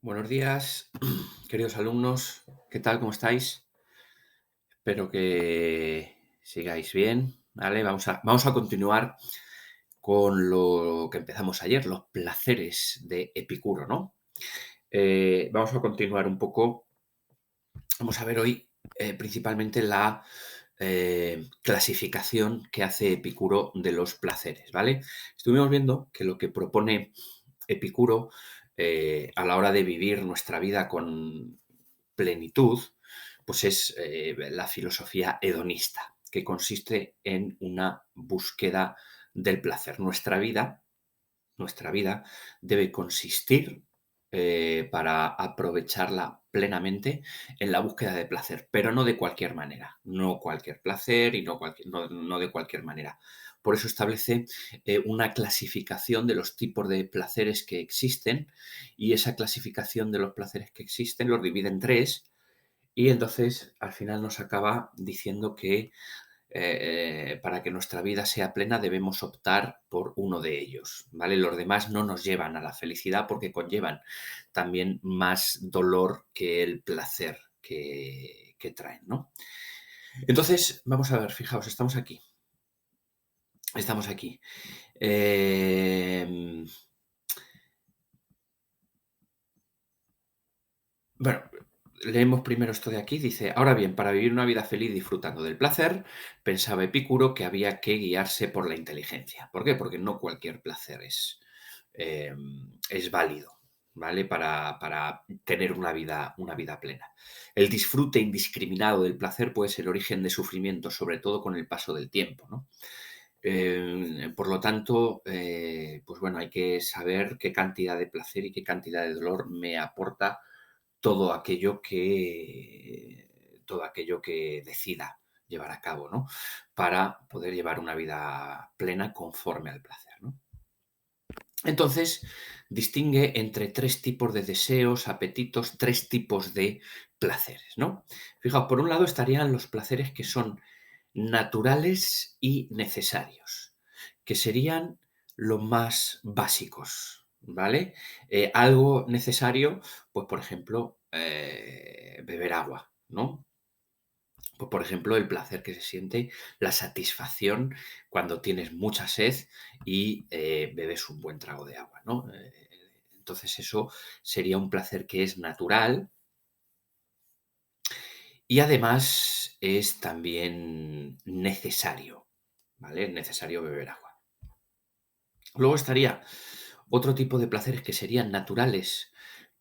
Buenos días, queridos alumnos. ¿Qué tal? ¿Cómo estáis? Espero que sigáis bien. ¿Vale? Vamos a continuar con lo que empezamos ayer, los placeres de Epicuro, ¿no? Vamos a continuar un poco. Vamos a ver hoy principalmente la clasificación que hace Epicuro de los placeres, ¿vale? Estuvimos viendo que lo que propone Epicuro a la hora de vivir nuestra vida con plenitud, pues es la filosofía hedonista, que consiste en una búsqueda del placer. Nuestra vida debe consistir para aprovecharla plenamente en la búsqueda de placer, pero no de cualquier manera, no cualquier placer y no de cualquier manera. Por eso establece una clasificación de los tipos de placeres que existen y esa clasificación de los placeres que existen los divide en tres y entonces al final nos acaba diciendo que para que nuestra vida sea plena debemos optar por uno de ellos, ¿vale? Los demás no nos llevan a la felicidad porque conllevan también más dolor que el placer que traen, ¿no? Entonces, vamos a ver, fijaos, estamos aquí. Em, bueno, leemos primero esto de aquí. Dice, ahora bien, para vivir una vida feliz disfrutando del placer, pensaba Epicuro que había que guiarse por la inteligencia. ¿Por qué? Porque no cualquier placer es válido, ¿vale? Para tener una vida plena. El disfrute indiscriminado del placer puede ser origen de sufrimiento, sobre todo con el paso del tiempo, ¿no? Por lo tanto, pues bueno, hay que saber qué cantidad de placer y qué cantidad de dolor me aporta todo aquello que decida llevar a cabo, ¿no? Para poder llevar una vida plena conforme al placer, ¿no? Entonces, distingue entre tres tipos de deseos, apetitos, tres tipos de placeres, ¿no? Fijaos, por un lado estarían los placeres que son naturales y necesarios, que serían los más básicos, ¿vale? Algo necesario, pues por ejemplo, beber agua, ¿no? Pues, por ejemplo, el placer que se siente, la satisfacción cuando tienes mucha sed y bebes un buen trago de agua, ¿no? Entonces eso sería un placer que es natural y además es también necesario, ¿vale? Es necesario beber agua. Luego estaría otro tipo de placeres que serían naturales,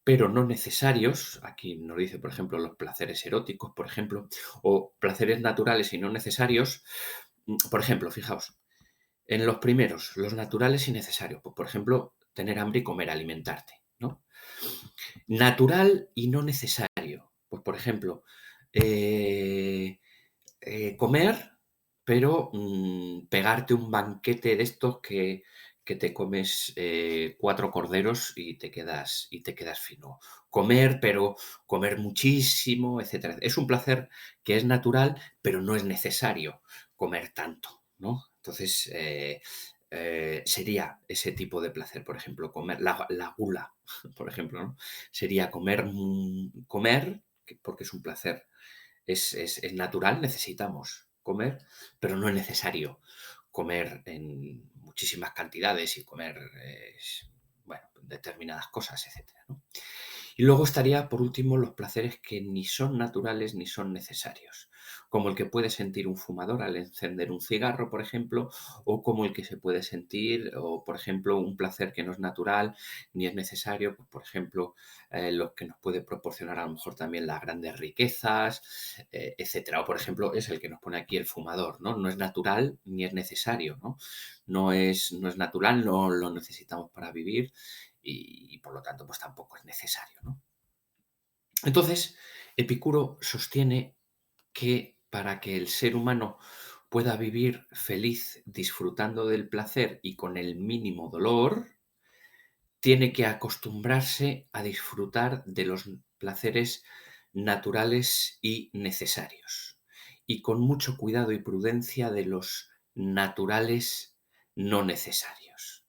pero no necesarios. Aquí nos dice, por ejemplo, los placeres eróticos, por ejemplo, o placeres naturales y no necesarios. Por ejemplo, fijaos, en los primeros, los naturales y necesarios, pues, por ejemplo, tener hambre y comer, alimentarte, ¿no? Natural y no necesario, pues, por ejemplo, eh, comer, pero pegarte un banquete de estos que te comes 4 corderos y te quedas fino. Comer, pero comer muchísimo, etcétera. Es un placer que es natural, pero no es necesario comer tanto, ¿no? Entonces, sería ese tipo de placer, por ejemplo, comer la gula, por ejemplo, ¿no? Sería comer, porque es un placer es natural, necesitamos comer, pero no es necesario comer en muchísimas cantidades y comer, bueno, determinadas cosas, etcétera, ¿no? Y luego estaría, por último, los placeres que ni son naturales ni son necesarios, como el que puede sentir un fumador al encender un cigarro, por ejemplo, o como el que se puede sentir, o por ejemplo, un placer que no es natural ni es necesario, pues, por ejemplo, lo que nos puede proporcionar a lo mejor también las grandes riquezas, etcétera. O por ejemplo, es el que nos pone aquí el fumador, ¿no? No es natural ni es necesario, ¿no? No es natural, no lo necesitamos para vivir y por lo tanto, pues tampoco es necesario, ¿no? Entonces, Epicuro sostiene que para que el ser humano pueda vivir feliz disfrutando del placer y con el mínimo dolor, tiene que acostumbrarse a disfrutar de los placeres naturales y necesarios, y con mucho cuidado y prudencia de los naturales no necesarios.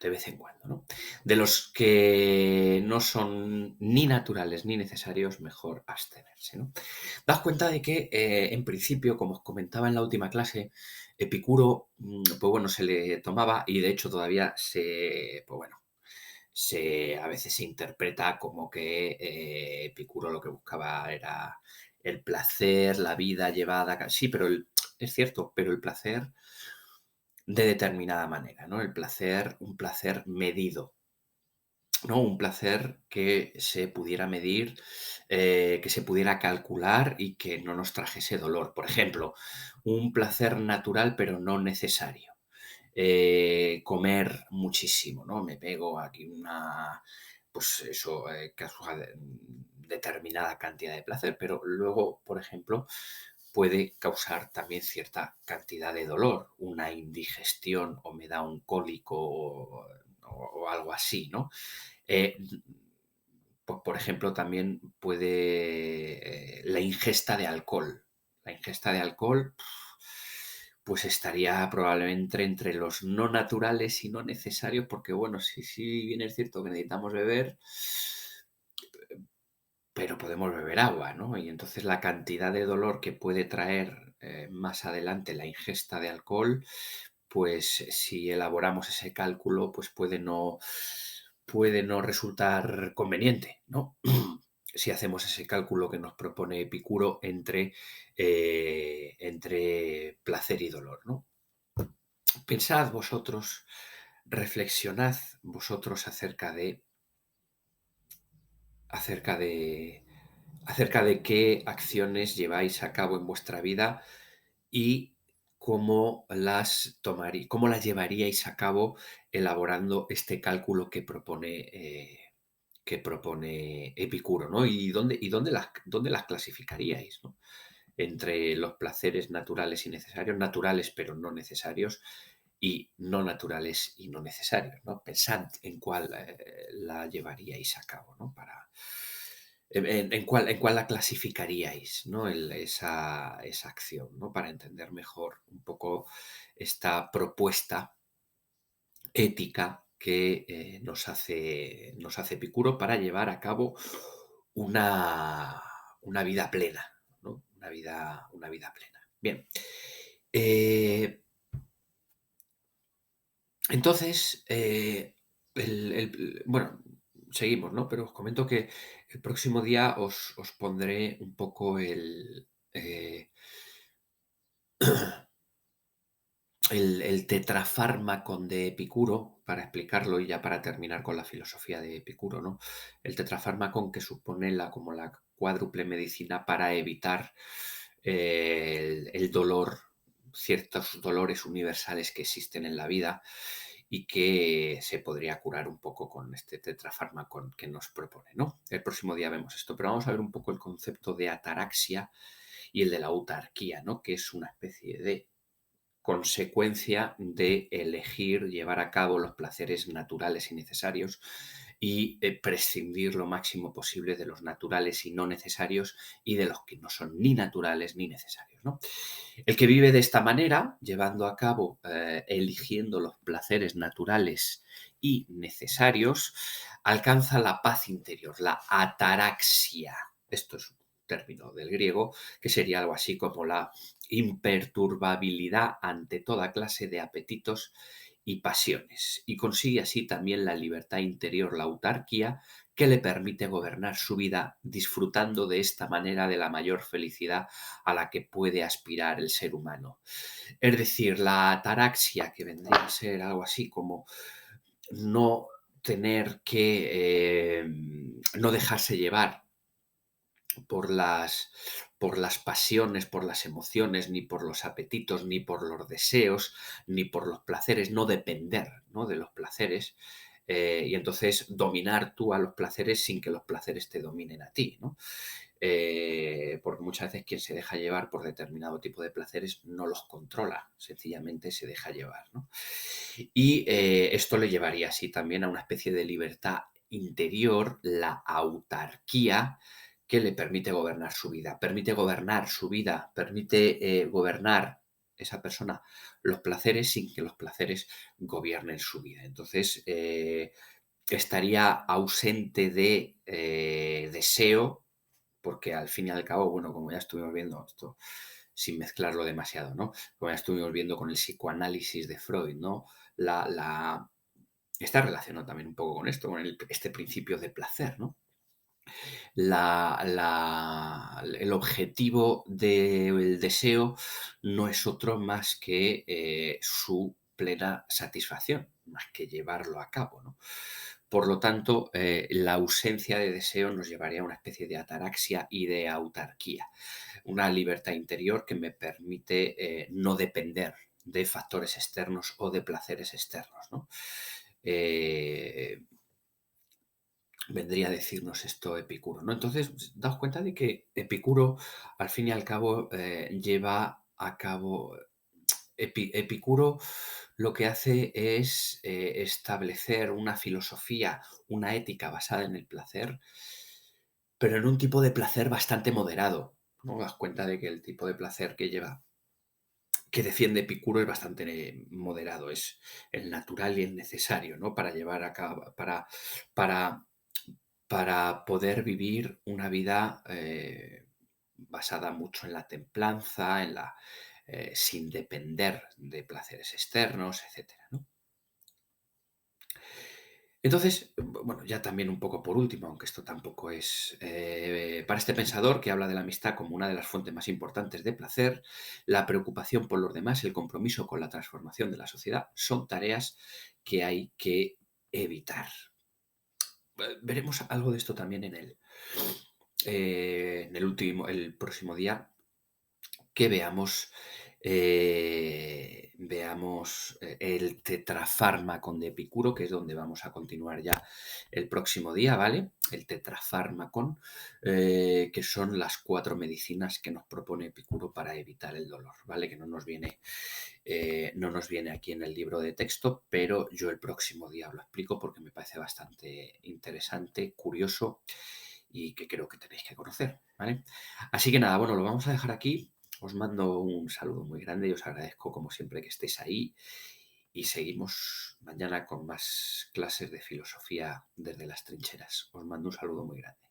de vez en cuando, ¿no? De los que no son ni naturales ni necesarios, mejor abstenerse, ¿no? Daos cuenta de que, en principio, como os comentaba en la última clase, Epicuro, pues bueno, se le tomaba y de hecho todavía pues bueno, a veces se interpreta como que Epicuro lo que buscaba era el placer, la vida llevada. Sí, pero es cierto, pero el placer de determinada manera, ¿no? El placer, un placer medido, ¿no? Un placer que se pudiera medir, que se pudiera calcular y que no nos trajese dolor. Por ejemplo, un placer natural pero no necesario. Comer muchísimo, ¿no? Me pego aquí pues eso, causa determinada cantidad de placer, pero luego, por ejemplo, puede causar también cierta cantidad de dolor, una indigestión o me da un cólico o algo así, ¿no? Eh, por ejemplo, también puede la ingesta de alcohol. La ingesta de alcohol, pues estaría probablemente entre los no naturales y no necesarios, porque bueno, sí bien es cierto que necesitamos beber, pero podemos beber agua, ¿no? Y entonces la cantidad de dolor que puede traer más adelante la ingesta de alcohol, pues si elaboramos ese cálculo, pues puede no resultar conveniente, ¿no? Si hacemos ese cálculo que nos propone Epicuro entre placer y dolor, ¿no? Pensad vosotros, reflexionad vosotros acerca de, acerca de qué acciones lleváis a cabo en vuestra vida y cómo las llevaríais a cabo elaborando este cálculo que propone Epicuro, ¿no? ¿Dónde las clasificaríais, ¿no? Entre los placeres naturales y necesarios, naturales pero no necesarios, y no naturales y no necesarios, ¿no? Pensad en cuál la llevaríais a cabo, ¿no? En cuál la clasificaríais, ¿no? Esa acción, ¿no? Para entender mejor un poco esta propuesta ética que nos hace Epicuro para llevar a cabo una, una vida plena, ¿no? Una vida plena. Bien. Eh, entonces, bueno, seguimos, ¿no? Pero os comento que el próximo día os pondré un poco el tetrafármacon de Epicuro, para explicarlo y ya para terminar con la filosofía de Epicuro, ¿no? El tetrafármacon que supone como la cuádruple medicina para evitar el dolor, ciertos dolores universales que existen en la vida y que se podría curar un poco con este tetrafármacon que nos propone, ¿no? El próximo día vemos esto, pero vamos a ver un poco el concepto de ataraxia y el de la autarquía, ¿no? Que es una especie de consecuencia de elegir llevar a cabo los placeres naturales y necesarios y prescindir lo máximo posible de los naturales y no necesarios y de los que no son ni naturales ni necesarios, ¿no? El que vive de esta manera, llevando a cabo, eligiendo los placeres naturales y necesarios, alcanza la paz interior, la ataraxia. Esto es un término del griego que sería algo así como la imperturbabilidad ante toda clase de apetitos y pasiones, y consigue así también la libertad interior, la autarquía, que le permite gobernar su vida disfrutando de esta manera de la mayor felicidad a la que puede aspirar el ser humano. Es decir, la ataraxia, que vendría a ser algo así como no tener que, no dejarse llevar por las pasiones, por las emociones, ni por los apetitos, ni por los deseos, ni por los placeres, no depender, ¿no? De los placeres, y entonces dominar tú a los placeres sin que los placeres te dominen a ti, ¿no? Porque muchas veces quien se deja llevar por determinado tipo de placeres no los controla, sencillamente se deja llevar, ¿no? Y esto le llevaría así también a una especie de libertad interior, la autarquía, que le permite gobernar su vida. Permite gobernar su vida, permite gobernar. esa persona los placeres sin que los placeres gobiernen su vida. Entonces, estaría ausente de deseo, porque al fin y al cabo, bueno, como ya estuvimos viendo esto, sin mezclarlo demasiado, ¿no? Como ya estuvimos viendo con el psicoanálisis de Freud, ¿no? La, la, Está relacionado también un poco con esto, con este principio de placer, ¿no? El objetivo del deseo no es otro más que su plena satisfacción, más que llevarlo a cabo, ¿no? Por lo tanto, la ausencia de deseo nos llevaría a una especie de ataraxia y de autarquía, una libertad interior que me permite no depender de factores externos o de placeres externos, ¿no? Eh, Vendría a decirnos esto Epicuro, ¿no? Entonces, daos cuenta de que Epicuro, al fin y al cabo, lleva a cabo. Epicuro lo que hace es establecer una filosofía, una ética basada en el placer, pero en un tipo de placer bastante moderado. ¿No? Das cuenta de que el tipo de placer que defiende Epicuro es bastante moderado, es el natural y el necesario, ¿no? Para llevar a cabo, para para poder vivir una vida basada mucho en la templanza, sin depender de placeres externos, etcétera, ¿no? Entonces, bueno, ya también un poco por último, aunque esto tampoco es para este pensador que habla de la amistad como una de las fuentes más importantes de placer, la preocupación por los demás, el compromiso con la transformación de la sociedad, son tareas que hay que evitar. Veremos algo de esto también el próximo día, que veamos el tetrafármacon de Epicuro, que es donde vamos a continuar ya el próximo día, ¿vale? El tetrafármacon, que son las 4 medicinas que nos propone Epicuro para evitar el dolor, ¿vale? Que no nos viene aquí en el libro de texto, pero yo el próximo día lo explico porque me parece bastante interesante, curioso y que creo que tenéis que conocer, ¿vale? Así que nada, bueno, lo vamos a dejar aquí. Os mando un saludo muy grande y os agradezco como siempre que estéis ahí y seguimos mañana con más clases de filosofía desde las trincheras. Os mando un saludo muy grande.